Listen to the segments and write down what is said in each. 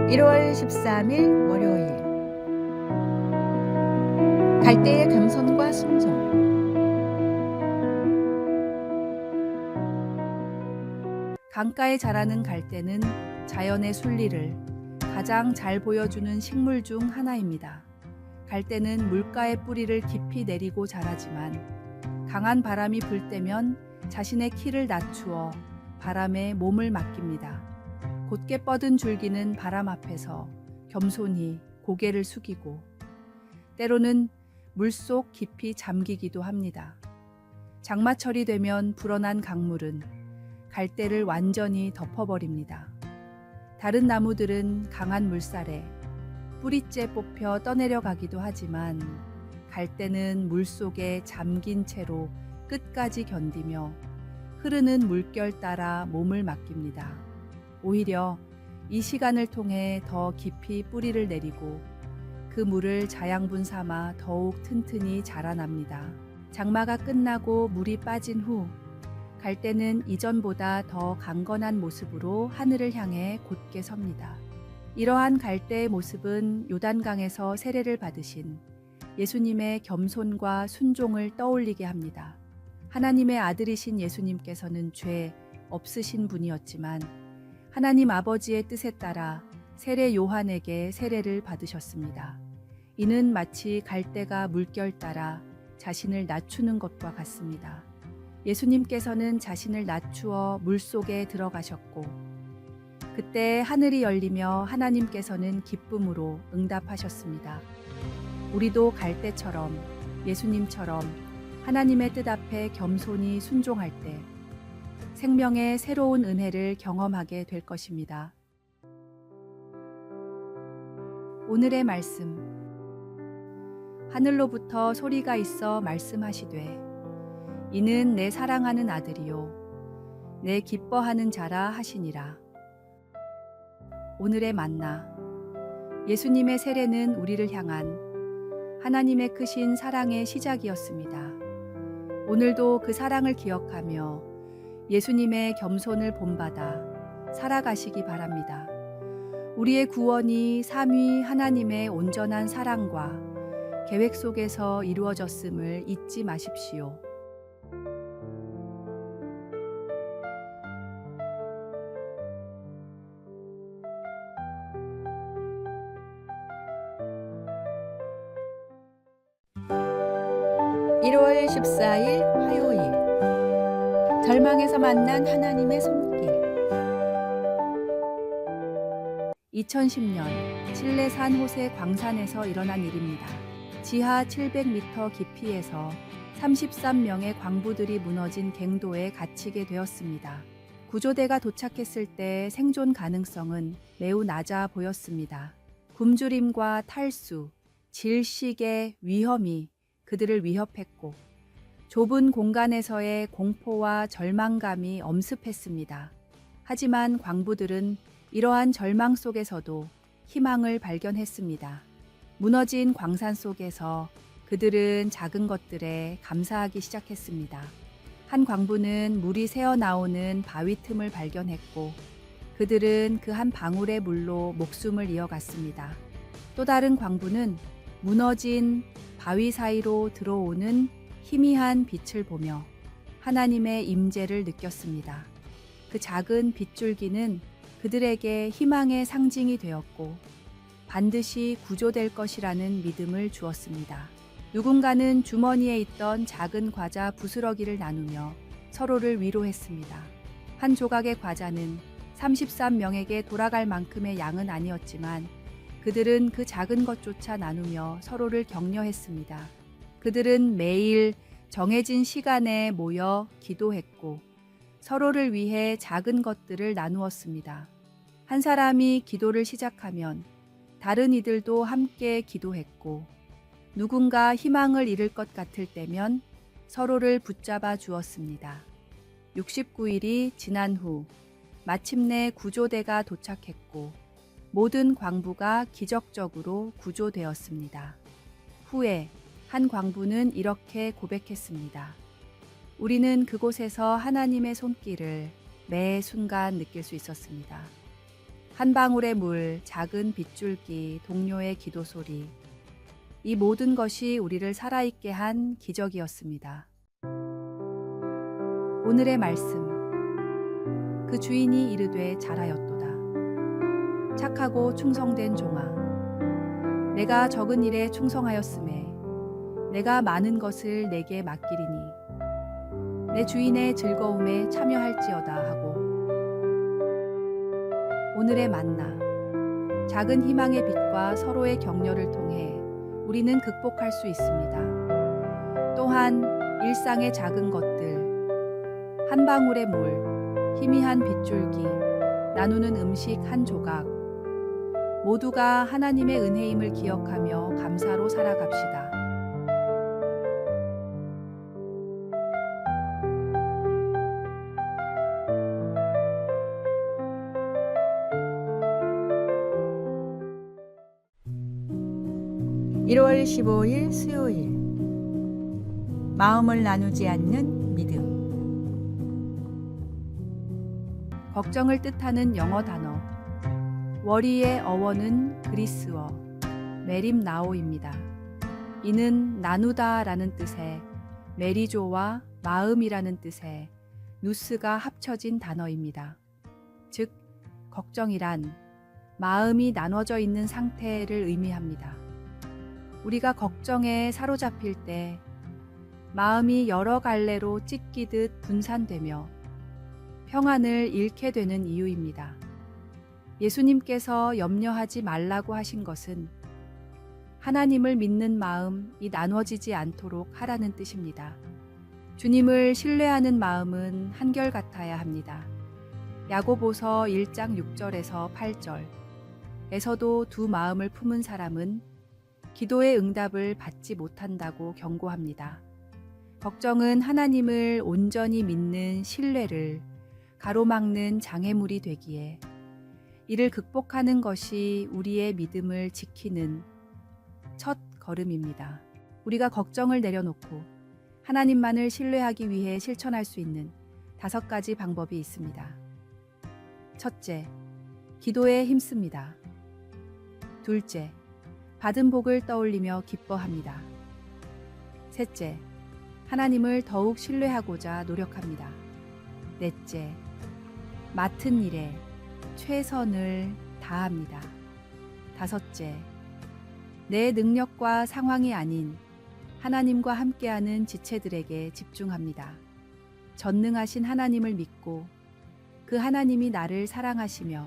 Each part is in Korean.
1월 13일 월요일. 갈대의 겸손과 순종. 강가에 자라는 갈대는 자연의 순리를 가장 잘 보여주는 식물 중 하나입니다. 갈대는 물가에 뿌리를 깊이 내리고 자라지만 강한 바람이 불 때면 자신의 키를 낮추어 바람에 몸을 맡깁니다. 곧게 뻗은 줄기는 바람 앞에서 겸손히 고개를 숙이고 때로는 물속 깊이 잠기기도 합니다. 장마철이 되면 불어난 강물은 갈대를 완전히 덮어버립니다. 다른 나무들은 강한 물살에 뿌리째 뽑혀 떠내려가기도 하지만 갈대는 물속에 잠긴 채로 끝까지 견디며 흐르는 물결 따라 몸을 맡깁니다. 오히려 이 시간을 통해 더 깊이 뿌리를 내리고 그 물을 자양분 삼아 더욱 튼튼히 자라납니다. 장마가 끝나고 물이 빠진 후 갈대는 이전보다 더 강건한 모습으로 하늘을 향해 곧게 섭니다. 이러한 갈대의 모습은 요단강에서 세례를 받으신 예수님의 겸손과 순종을 떠올리게 합니다. 하나님의 아들이신 예수님께서는 죄 없으신 분이었지만 하나님 아버지의 뜻에 따라 세례 요한에게 세례를 받으셨습니다. 이는 마치 갈대가 물결 따라 자신을 낮추는 것과 같습니다. 예수님께서는 자신을 낮추어 물속에 들어가셨고 그때 하늘이 열리며 하나님께서는 기쁨으로 응답하셨습니다. 우리도 갈대처럼 예수님처럼 하나님의 뜻 앞에 겸손히 순종할 때 생명의 새로운 은혜를 경험하게 될 것입니다. 오늘의 말씀. 하늘로부터 소리가 있어 말씀하시되 이는 내 사랑하는 아들이요 내 기뻐하는 자라 하시니라. 오늘의 만나. 예수님의 세례는 우리를 향한 하나님의 크신 사랑의 시작이었습니다. 오늘도 그 사랑을 기억하며 예수님의 겸손을 본받아 살아가시기 바랍니다. 우리의 구원이 삼위 하나님의 온전한 사랑과 계획 속에서 이루어졌음을 잊지 마십시오. (1월 14일) 화요일. 절망에서 만난 하나님의 손길. 2010년 칠레 산호세 광산에서 일어난 일입니다. 지하 700m 깊이에서 33명의 광부들이 무너진 갱도에 갇히게 되었습니다. 구조대가 도착했을 때 생존 가능성은 매우 낮아 보였습니다. 굶주림과 탈수, 질식의 위험이 그들을 위협했고 좁은 공간에서의 공포와 절망감이 엄습했습니다. 하지만 광부들은 이러한 절망 속에서도 희망을 발견했습니다. 무너진 광산 속에서 그들은 작은 것들에 감사하기 시작했습니다. 한 광부는 물이 새어나오는 바위 틈을 발견했고 그들은 그 한 방울의 물로 목숨을 이어갔습니다. 또 다른 광부는 무너진 바위 사이로 들어오는 희미한 빛을 보며 하나님의 임재를 느꼈습니다. 그 작은 빗줄기는 그들에게 희망의 상징이 되었고 반드시 구조될 것이라는 믿음을 주었습니다. 누군가는 주머니에 있던 작은 과자 부스러기를 나누며 서로를 위로했습니다. 한 조각의 과자는 33명에게 돌아갈 만큼의 양은 아니었지만 그들은 그 작은 것조차 나누며 서로를 격려했습니다. 그들은 매일 정해진 시간에 모여 기도했고 서로를 위해 작은 것들을 나누었습니다. 한 사람이 기도를 시작하면 다른 이들도 함께 기도했고 누군가 희망을 잃을 것 같을 때면 서로를 붙잡아 주었습니다. 69일이 지난 후 마침내 구조대가 도착했고 모든 광부가 기적적으로 구조되었습니다. 후에 한 광부는 이렇게 고백했습니다. 우리는 그곳에서 하나님의 손길을 매 순간 느낄 수 있었습니다. 한 방울의 물, 작은 빗줄기, 동료의 기도 소리. 이 모든 것이 우리를 살아있게 한 기적이었습니다. 오늘의 말씀. 그 주인이 이르되 잘하였도다. 착하고 충성된 종아. 내가 적은 일에 충성하였음에 내가 많은 것을 내게 맡기리니 내 주인의 즐거움에 참여할지어다 하고. 오늘의 만나. 작은 희망의 빛과 서로의 격려를 통해 우리는 극복할 수 있습니다. 또한 일상의 작은 것들, 한 방울의 물, 희미한 빗줄기, 나누는 음식 한 조각, 모두가 하나님의 은혜임을 기억하며 감사로 살아갑시다. (1월 15일) 수요일. 마음을 나누지 않는 믿음. 걱정을 뜻하는 영어 단어. 워리의 어원은 그리스어 메림나오입니다. 이는 나누다라는 뜻의 메리조와 마음이라는 뜻의 누스가 합쳐진 단어입니다. 즉, 걱정이란 마음이 나눠져 있는 상태를 의미합니다. 우리가 걱정에 사로잡힐 때 마음이 여러 갈래로 찢기듯 분산되며 평안을 잃게 되는 이유입니다. 예수님께서 염려하지 말라고 하신 것은 하나님을 믿는 마음이 나눠지지 않도록 하라는 뜻입니다. 주님을 신뢰하는 마음은 한결같아야 합니다. 야고보서 1장 6절에서 8절에서도 두 마음을 품은 사람은 기도의 응답을 받지 못한다고 경고합니다. 걱정은 하나님을 온전히 믿는 신뢰를 가로막는 장애물이 되기에 이를 극복하는 것이 우리의 믿음을 지키는 첫 걸음입니다. 우리가 걱정을 내려놓고 하나님만을 신뢰하기 위해 실천할 수 있는 5가지 방법이 있습니다. 첫째, 기도에 힘씁니다. 둘째, 받은 복을 떠올리며 기뻐합니다. 셋째, 하나님을 더욱 신뢰하고자 노력합니다. 넷째, 맡은 일에 최선을 다합니다. 다섯째, 내 능력과 상황이 아닌 하나님과 함께하는 지체들에게 집중합니다. 전능하신 하나님을 믿고 그 하나님이 나를 사랑하시며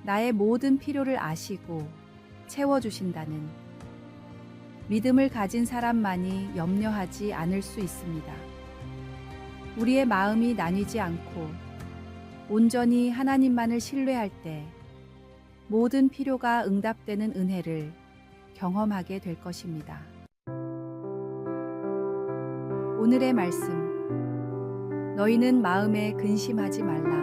나의 모든 필요를 아시고 채워주신다는 믿음을 가진 사람만이 염려하지 않을 수 있습니다. 우리의 마음이 나뉘지 않고 온전히 하나님만을 신뢰할 때 모든 필요가 응답되는 은혜를 경험하게 될 것입니다. 오늘의 말씀. 너희는 마음에 근심하지 말라.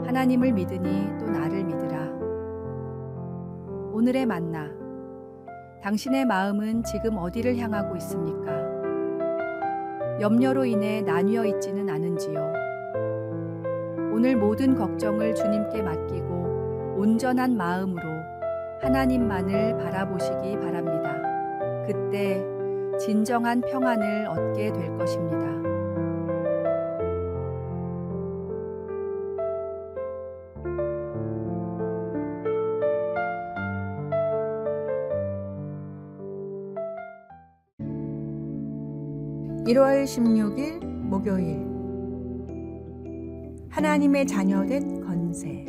하나님을 믿으니 또 나를 믿으라. 오늘의 만나. 당신의 마음은 지금 어디를 향하고 있습니까? 염려로 인해 나뉘어 있지는 않은지요? 오늘 모든 걱정을 주님께 맡기고 온전한 마음으로 하나님만을 바라보시기 바랍니다. 그때 진정한 평안을 얻게 될 것입니다. (1월 16일) 목요일. 하나님의 자녀된 건세.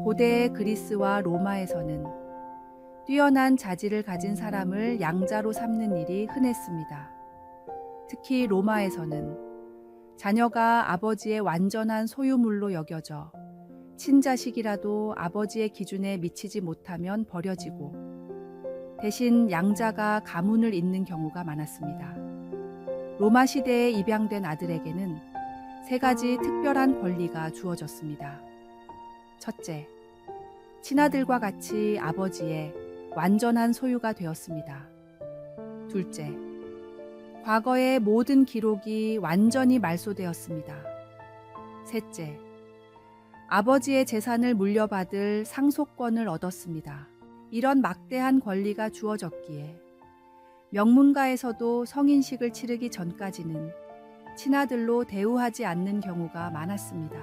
고대의 그리스와 로마에서는 뛰어난 자질을 가진 사람을 양자로 삼는 일이 흔했습니다. 특히 로마에서는 자녀가 아버지의 완전한 소유물로 여겨져 친자식이라도 아버지의 기준에 미치지 못하면 버려지고 대신 양자가 가문을 잇는 경우가 많았습니다. 로마 시대에 입양된 아들에게는 3가지 특별한 권리가 주어졌습니다. 첫째, 친아들과 같이 아버지의 완전한 소유가 되었습니다. 둘째, 과거의 모든 기록이 완전히 말소되었습니다. 셋째, 아버지의 재산을 물려받을 상속권을 얻었습니다. 이런 막대한 권리가 주어졌기에 명문가에서도 성인식을 치르기 전까지는 친아들로 대우하지 않는 경우가 많았습니다.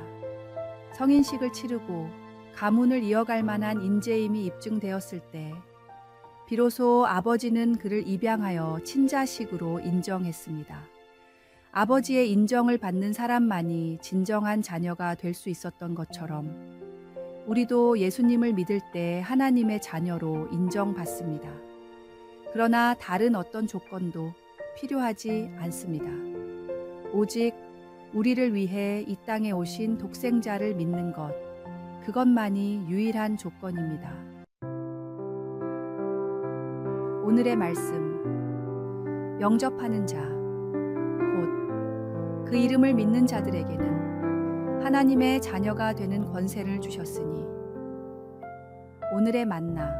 성인식을 치르고 가문을 이어갈 만한 인재임이 입증되었을 때 비로소 아버지는 그를 입양하여 친자식으로 인정했습니다. 아버지의 인정을 받는 사람만이 진정한 자녀가 될 수 있었던 것처럼 우리도 예수님을 믿을 때 하나님의 자녀로 인정받습니다. 그러나 다른 어떤 조건도 필요하지 않습니다. 오직 우리를 위해 이 땅에 오신 독생자를 믿는 것, 그것만이 유일한 조건입니다. 오늘의 말씀, 영접하는 자, 곧 그 이름을 믿는 자들에게는 하나님의 자녀가 되는 권세를 주셨으니, 오늘의 만나,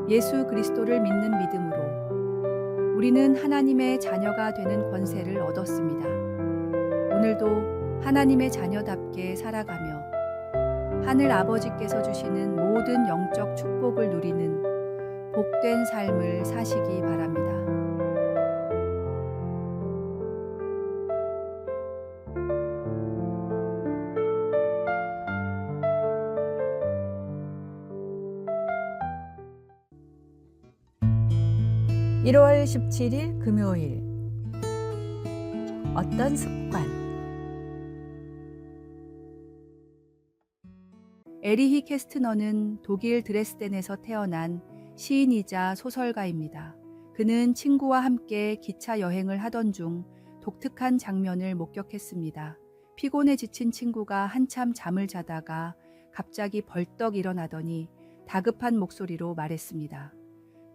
예수 그리스도를 믿는 믿음으로 우리는 하나님의 자녀가 되는 권세를 얻었습니다. 오늘도 하나님의 자녀답게 살아가며 하늘 아버지께서 주시는 모든 영적 축복을 누리는 복된 삶을 사시기 바랍니다. (1월 17일) 금요일. 어떤 습관? 에리히 캐스트너는 독일 드레스덴에서 태어난 시인이자 소설가입니다. 그는 친구와 함께 기차 여행을 하던 중 독특한 장면을 목격했습니다. 피곤에 지친 친구가 한참 잠을 자다가 갑자기 벌떡 일어나더니 다급한 목소리로 말했습니다.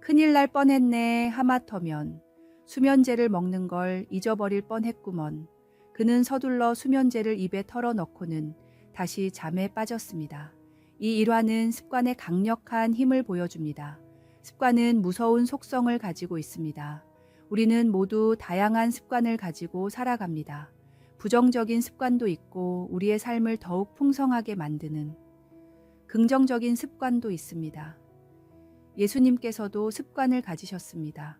큰일 날 뻔했네. 하마터면 수면제를 먹는 걸 잊어버릴 뻔했구먼. 그는 서둘러 수면제를 입에 털어넣고는 다시 잠에 빠졌습니다. 이 일화는 습관의 강력한 힘을 보여줍니다. 습관은 무서운 속성을 가지고 있습니다. 우리는 모두 다양한 습관을 가지고 살아갑니다. 부정적인 습관도 있고 우리의 삶을 더욱 풍성하게 만드는 긍정적인 습관도 있습니다. 예수님께서도 습관을 가지셨습니다.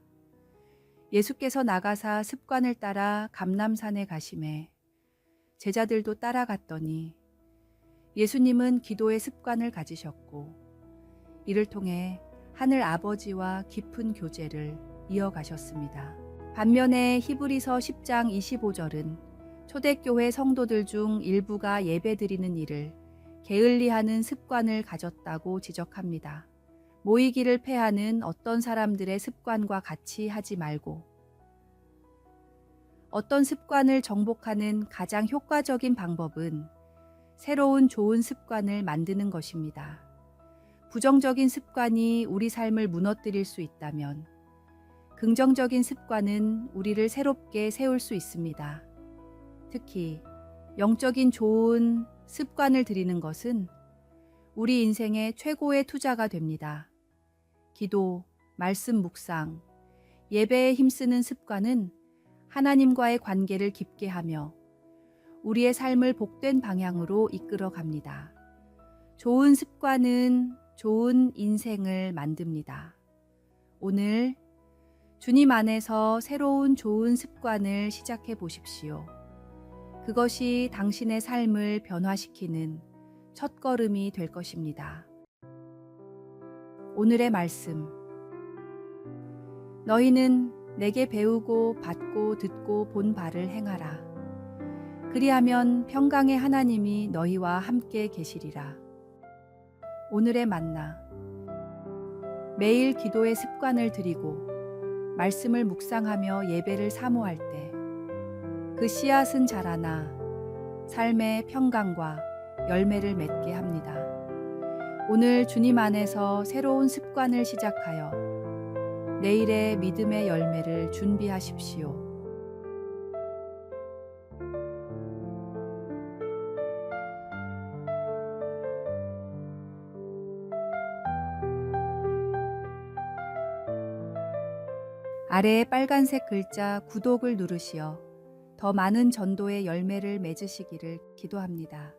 예수께서 나가사 습관을 따라 감람산에 가시매 제자들도 따라갔더니 예수님은 기도의 습관을 가지셨고 이를 통해 하늘 아버지와 깊은 교제를 이어가셨습니다. 반면에 히브리서 10장 25절은 초대교회 성도들 중 일부가 예배드리는 일을 게을리하는 습관을 가졌다고 지적합니다. 모이기를 패하는 어떤 사람들의 습관과 같이 하지 말고 어떤 습관을 정복하는 가장 효과적인 방법은 새로운 좋은 습관을 만드는 것입니다. 부정적인 습관이 우리 삶을 무너뜨릴 수 있다면 긍정적인 습관은 우리를 새롭게 세울 수 있습니다. 특히 영적인 좋은 습관을 들이는 것은 우리 인생의 최고의 투자가 됩니다. 기도, 말씀 묵상, 예배에 힘쓰는 습관은 하나님과의 관계를 깊게 하며 우리의 삶을 복된 방향으로 이끌어 갑니다. 좋은 습관은 좋은 인생을 만듭니다. 오늘 주님 안에서 새로운 좋은 습관을 시작해 보십시오. 그것이 당신의 삶을 변화시키는 첫걸음이 될 것입니다. 오늘의 말씀. 너희는 내게 배우고 받고 듣고 본 바를 행하라. 그리하면 평강의 하나님이 너희와 함께 계시리라. 오늘의 만나. 매일 기도의 습관을 들이고 말씀을 묵상하며 예배를 사모할 때 그 씨앗은 자라나 삶의 평강과 열매를 맺게 합니다. 오늘 주님 안에서 새로운 습관을 시작하여 내일의 믿음의 열매를 준비하십시오. 아래의 빨간색 글자 구독을 누르시어 더 많은 전도의 열매를 맺으시기를 기도합니다.